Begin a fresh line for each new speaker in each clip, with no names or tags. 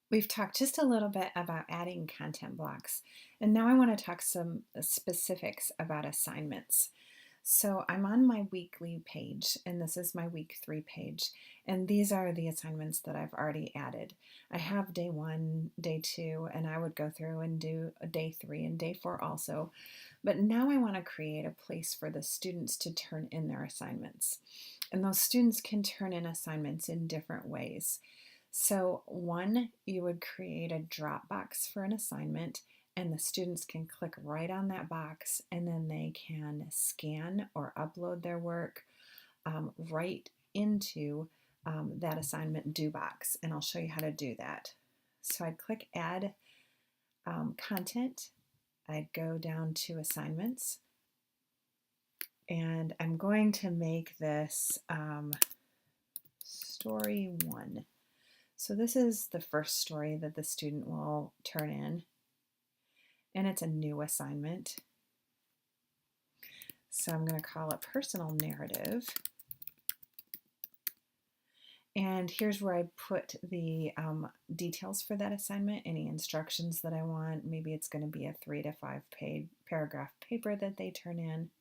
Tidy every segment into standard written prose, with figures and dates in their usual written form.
We've talked just a little bit about adding content blocks, and now I want to talk some specifics about assignments. So I'm on my weekly page, and this is my week 3 page, and these are the assignments that I've already added. I have day 1, day 2, and I would go through and do a day 3 and day 4 also. But now I want to create a place for the students to turn in their assignments. And those students can turn in assignments in different ways. So, one, you would create a Dropbox for an assignment, and the students can click right on that box and then they can scan or upload their work right into that assignment due box. And I'll show you how to do that. So, I'd click Add Content, I'd go down to Assignments, and I'm going to make this Story 1. So this is the first story that the student will turn in, and it's a new assignment. So I'm going to call it Personal Narrative. And here's where I put the details for that assignment, any instructions that I want. Maybe it's going to be a 3 to 5 page paragraph paper that they turn in.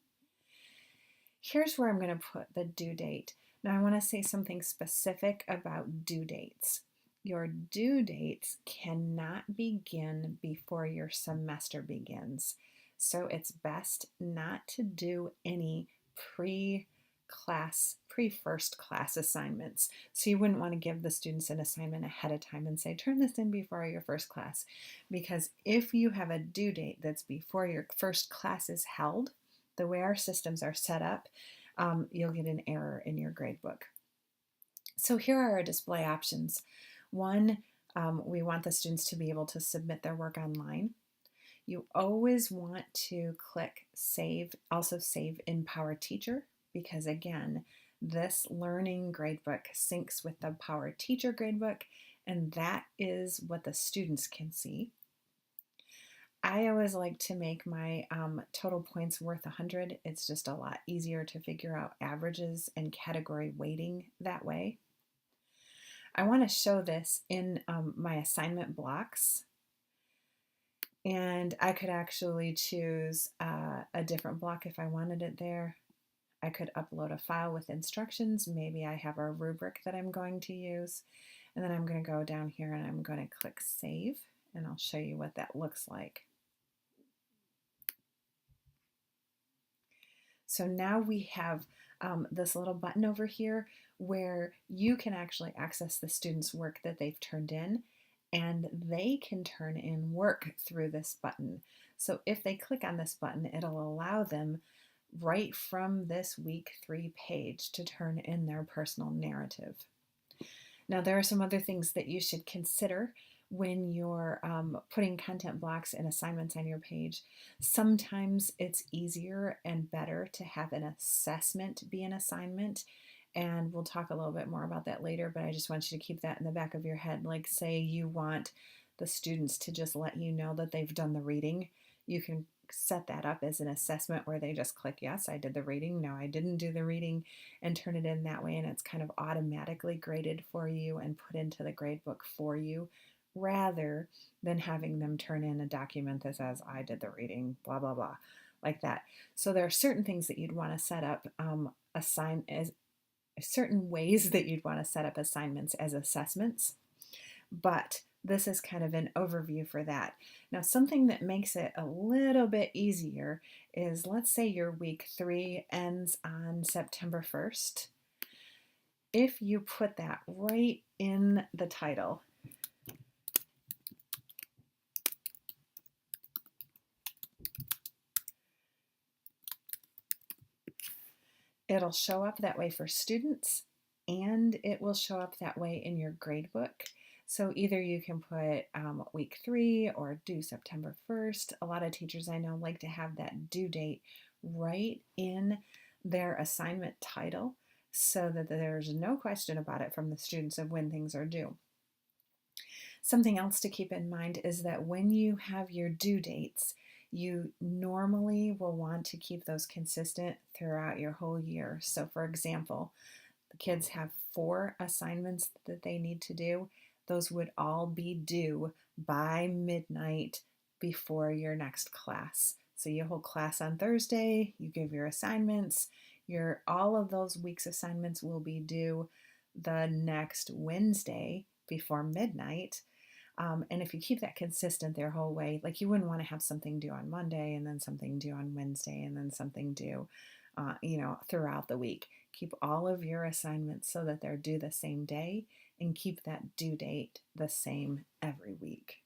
Here's where I'm going to put the due date. Now I want to say something specific about due dates. Your due dates cannot begin before your semester begins. So it's best not to do any pre-first class assignments. So you wouldn't want to give the students an assignment ahead of time and say, turn this in before your first class. Because if you have a due date that's before your first class is held, the way our systems are set up, you'll get an error in your gradebook. So here are our display options. One, we want the students to be able to submit their work online. You always want to click Save, also save in PowerTeacher, because again, this learning gradebook syncs with the PowerTeacher gradebook, and that is what the students can see. I always like to make my total points worth 100. It's just a lot easier to figure out averages and category weighting that way. I want to show this in my assignment blocks, and I could actually choose a different block if I wanted it there. I could upload a file with instructions. Maybe I have a rubric that I'm going to use, and then I'm going to go down here and I'm going to click Save, and I'll show you what that looks like. So now we have this little button over here where you can actually access the students' work that they've turned in, and they can turn in work through this button. So if they click on this button, it'll allow them right from this week 3 page to turn in their personal narrative. Now, there are some other things that you should consider when you're putting content blocks and assignments on your page. Sometimes it's easier and better to have an assessment be an assignment, and we'll talk a little bit more about that later, but I just want you to keep that in the back of your head. Like, say you want the students to just let you know that they've done the reading. You can set that up as an assessment where they just click, yes, I did the reading, no, I didn't do the reading, and turn it in that way, and it's kind of automatically graded for you and put into the gradebook for you, rather than having them turn in a document that says, I did the reading, blah, blah, blah, like that. So there are certain things that you'd want to set up, assign as certain ways that you'd want to set up assignments as assessments, but this is kind of an overview for that. Now, something that makes it a little bit easier is, let's say your week 3 ends on September 1st. If you put that right in the title, it'll show up that way for students, and it will show up that way in your gradebook. So either you can put week 3 or due September 1st. A lot of teachers I know like to have that due date right in their assignment title so that there's no question about it from the students of when things are due. Something else to keep in mind is that when you have your due dates, you normally will want to keep those consistent throughout your whole year. So for example, the kids have 4 assignments that they need to do. those would all be due by midnight before your next class. So you hold class on Thursday, you give your assignments, your all of those week's assignments will be due the next Wednesday before midnight. And if you keep that consistent their whole way, like you wouldn't want to have something due on Monday and then something due on Wednesday and then something due, throughout the week. Keep all of your assignments so that they're due the same day and keep that due date the same every week.